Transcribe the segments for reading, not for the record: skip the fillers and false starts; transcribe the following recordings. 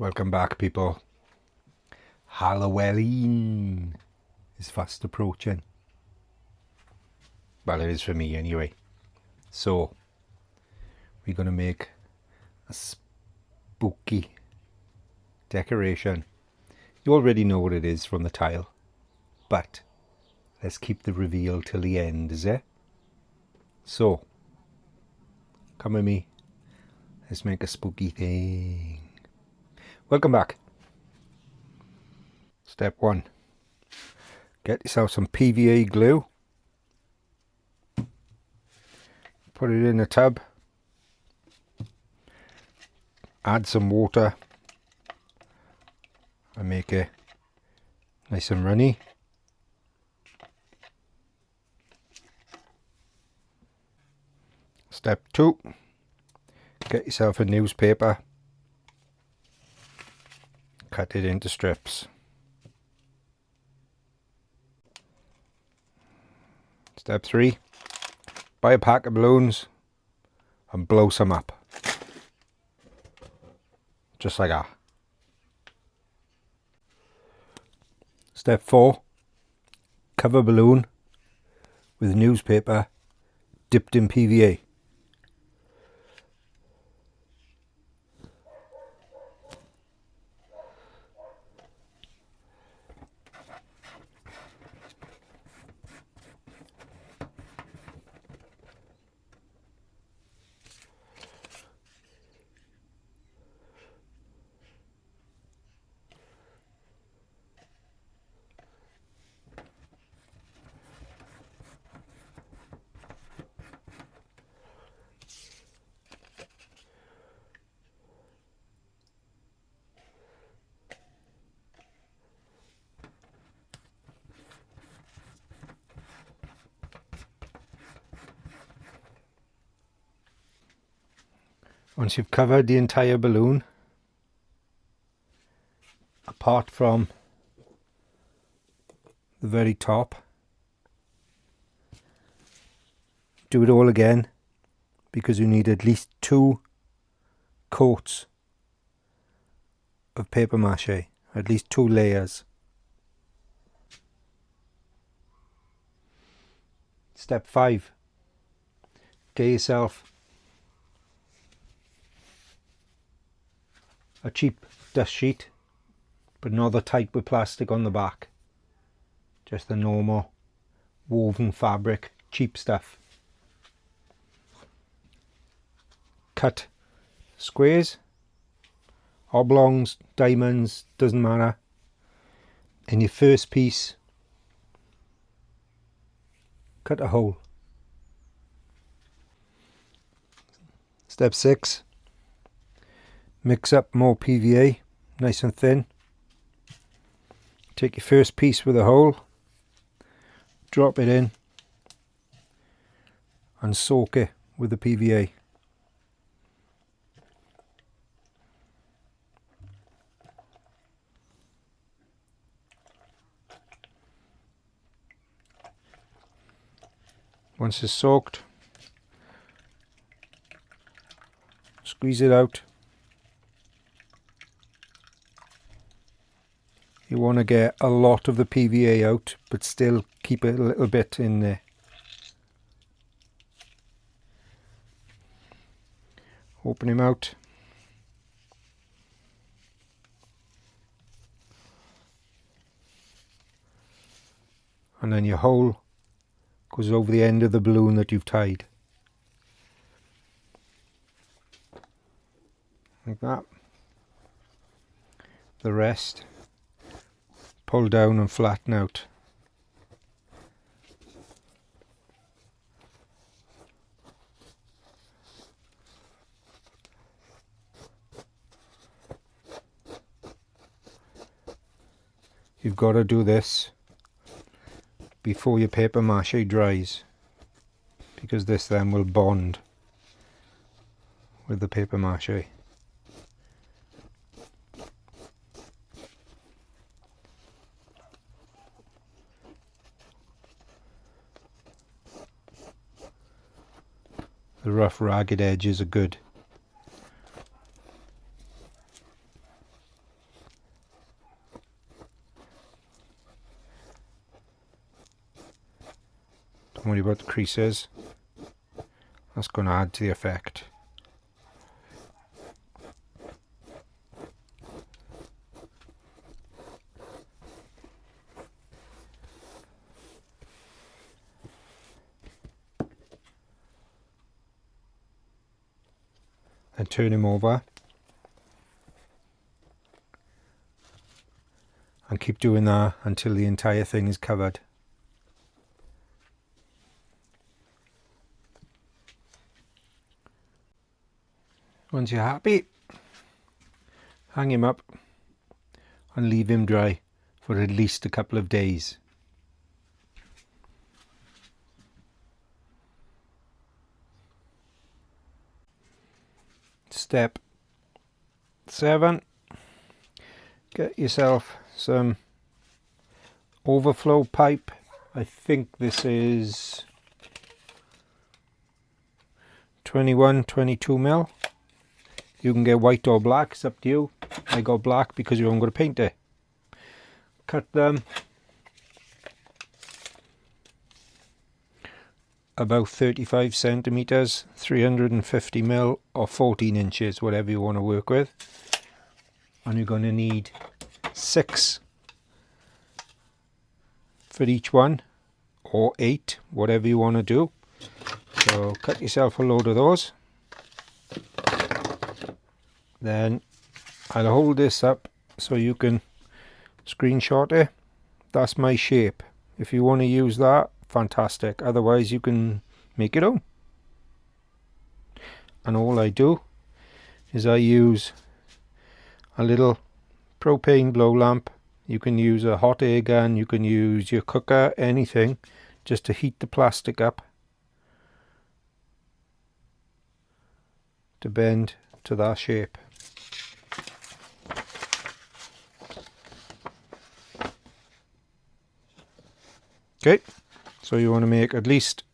Welcome back, people. Halloween is fast approaching. Well, it is for me anyway. So, we're going to make a spooky decoration. You already know what it is from the tile, but let's keep the reveal till the end, is it? So, come with me. Let's make a spooky thing. Welcome back. Step 1. Get yourself some PVA glue. Put it in a tub. Add some water and make it nice and runny. Step 2. Get yourself a newspaper. Cut it into strips. Step 3. Buy a pack of balloons and blow some up. Just like that. Step 4. Cover balloon with newspaper dipped in PVA. Once you've covered the entire balloon, apart from the very top, do it all again, because you need at least 2 coats of paper mache, at least 2 layers. Step 5. Get yourself a cheap dust sheet, but not the type with plastic on the back. Just the normal woven fabric, cheap stuff. Cut squares, oblongs, diamonds, doesn't matter. In your first piece, cut a hole. Step 6. Mix up more PVA, nice and thin. Take your first piece with a hole, drop it in and soak it with the PVA. Once it's soaked, squeeze it out. You want to get a lot of the PVA out, but still keep it a little bit in there. Open him out. And then your hole goes over the end of the balloon that you've tied. Like that. The rest pull down and flatten out. You've got to do this before your paper mache dries, because this then will bond with the paper mache. The rough ragged edges are good. Don't worry about the creases. That's going to add to the effect. And turn him over. And keep doing that until the entire thing is covered. Once you're happy, hang him up and leave him dry for at least a couple of days. Step 7. Get yourself some overflow pipe. I think this is 22 mil. You can get white or black, it's up to you. I got black because you're going to paint it. Cut them about 35 centimeters, 350 mil or 14 inches, whatever you want to work with. And you're going to need 6 for each one, or 8, whatever you want to do. So cut yourself a load of those. Then I'll hold this up so you can screenshot it. That's my shape. If you want to use that, fantastic. Otherwise you can make your own. And all I do is I use a little propane blow lamp. You can use a hot air gun, you can use your cooker, anything, just to heat the plastic up to bend to that shape. Okay, so you want to make at least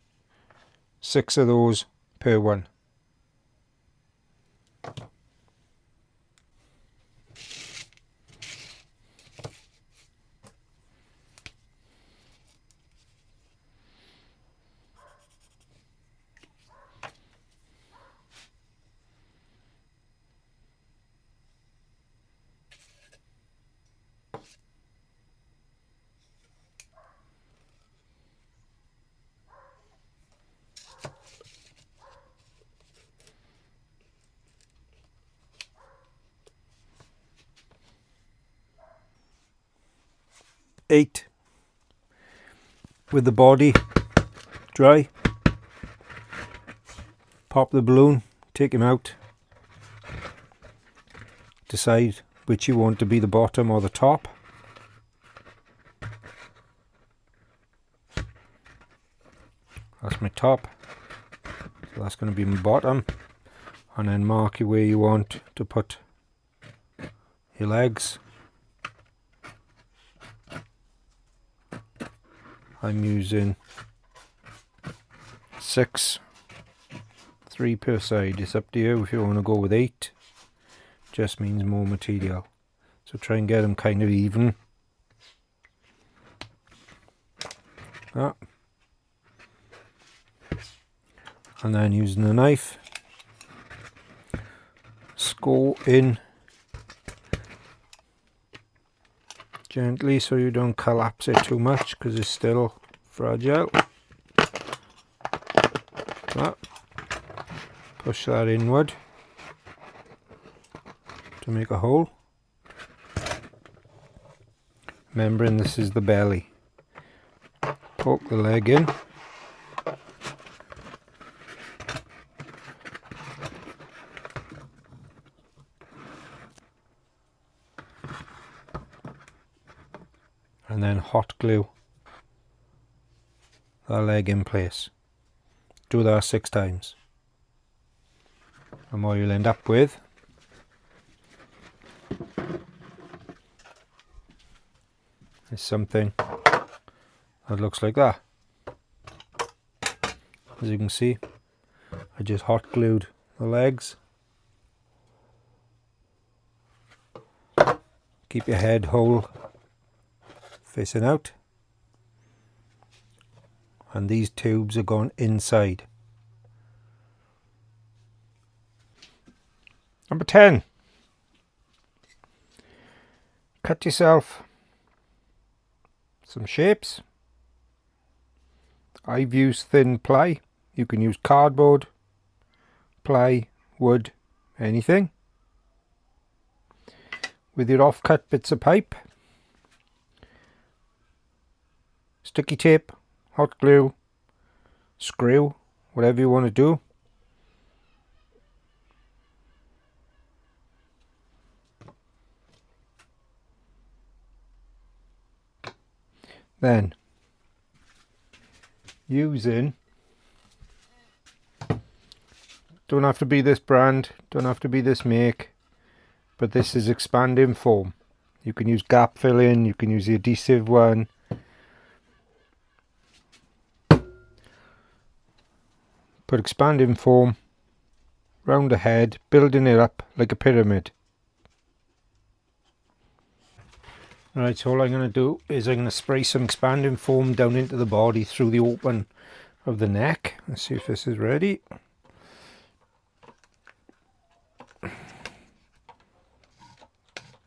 6 of those per one. Eight with the body dry. Pop the balloon, take him out. Decide which you want to be the bottom or the top. That's my top, so that's going to be my bottom. And then mark where you want to put your legs. I'm using 6, 3 per side. It's up to you. If you want to go with 8, just means more material. So try and get them kind of even. That. And then using a knife, score in gently so you don't collapse it too much because it's still fragile. That. Push that inward to make a hole. Remembering this is the belly. Poke the leg in. And then hot glue that leg in place. Do that 6 times. And what you'll end up with is something that looks like that. As you can see, I just hot glued the legs. Keep your head whole facing out, and these tubes are going inside. Number 10. Cut yourself some shapes. I've used thin ply. You can use cardboard, ply, wood, anything. With your off-cut bits of pipe, sticky tape, hot glue, screw, whatever you want to do. Then using, don't have to be this brand, don't have to be this make, but this is expanding foam. You can use gap filling, you can use the adhesive one. Put expanding foam round the head, building it up like a pyramid. Right, so all I'm going to do is I'm going to spray some expanding foam down into the body through the open of the neck. Let's see if this is ready.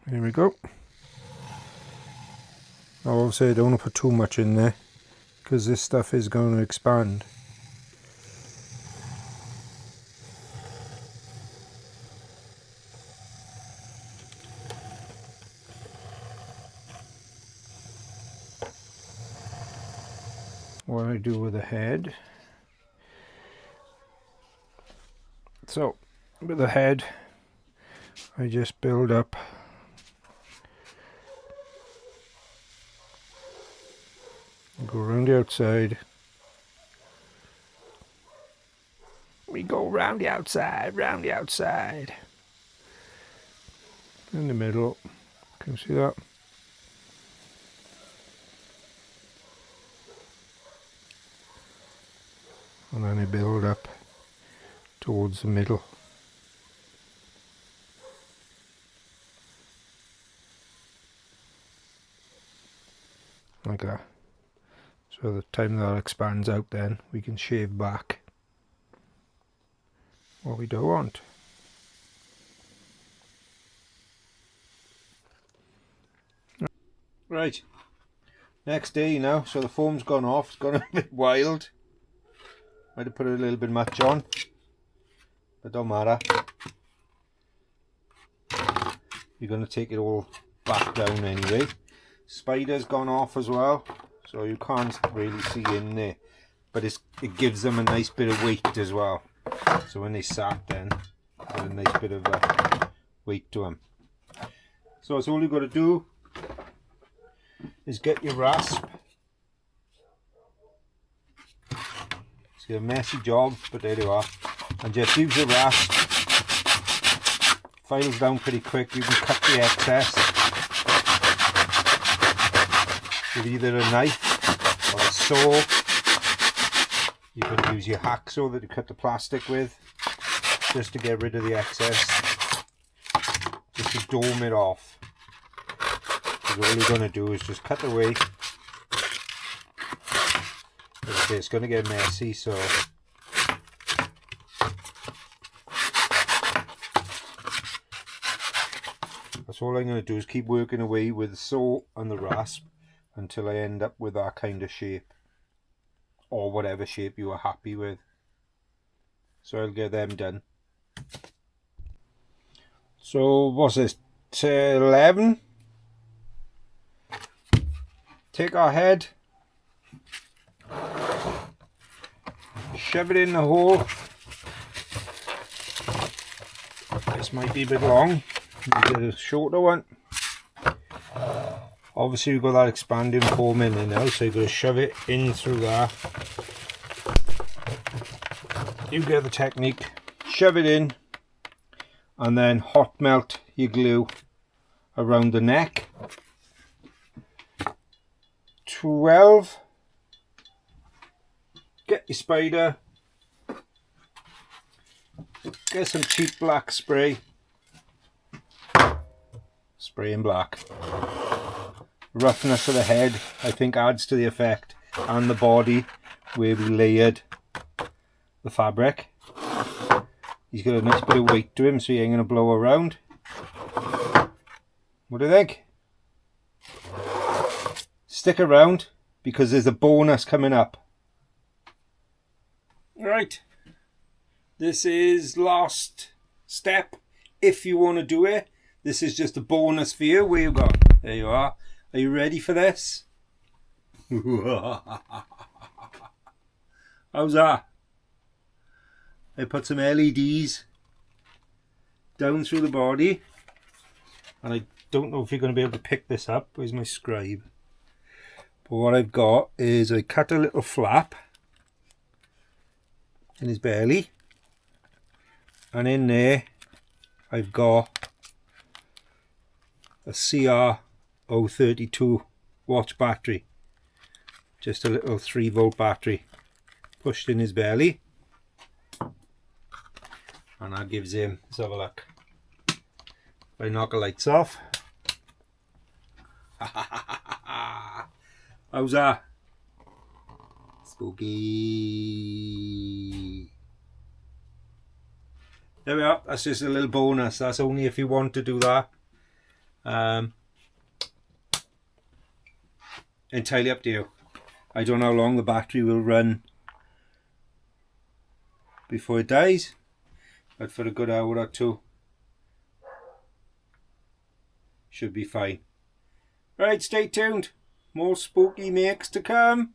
Here we go. Now obviously I don't want to put too much in there because this stuff is going to expand. What I do with the head. So with the head I just build up go around the outside. We go round the outside, round the outside. In the middle. Can you see that? And then I build up towards the middle. Like that. So the time that expands out, then we can shave back what we don't want. Right, next day now, so the foam's gone off, it's gone a bit wild. Might have put a little bit much on, but don't matter. You're going to take it all back down anyway. Spider's gone off as well, so you can't really see in there, but it gives them a nice bit of weight as well. So when they sat, then got a nice bit of weight to them. So that's all you've got to do is get your rasp. It's a messy job, but there you are. And just use the rasp. Files down pretty quick. You can cut the excess with either a knife or a saw. You can use your hacksaw that you cut the plastic with, just to get rid of the excess, just to dome it off. Because all you're going to do is just cut away. As I say, it's going to get messy, so that's all I'm going to do, is keep working away with the saw and the rasp until I end up with that kind of shape, or whatever shape you are happy with. So I'll get them done. So what's this, 11? Take our head, shove it in the hole. This might be a bit long, we get a shorter one. Obviously we've got that expanding foam in there now, so you've got to shove it in through there. You get the technique. Shove it in and then hot melt your glue around the neck. 12. Get your spider. Get some cheap black spray. Spray in black. Roughness of the head, I think, adds to the effect, and the body, where we layered the fabric. He's got a nice bit of weight to him, so he ain't going to blow around. What do you think? Stick around, because there's a bonus coming up. Right. This is last step. If you want to do it, this is just a bonus for you. Where you go? There you are. Are you ready for this? How's that? I put some LEDs down through the body, and I don't know if you're going to be able to pick this up. Where's my scribe? But what I've got is I cut a little flap in his belly, and in there I've got a CR032 watch battery, just a little 3-volt battery pushed in his belly, and that gives him, let's have a look, if I knock the lights off. How's that? Spooky. There we are. That's just a little bonus. That's only if you want to do that. Entirely up to you. I don't know how long the battery will run before it dies, but for a good hour or two should be fine. Right, stay tuned. More spooky makes to come.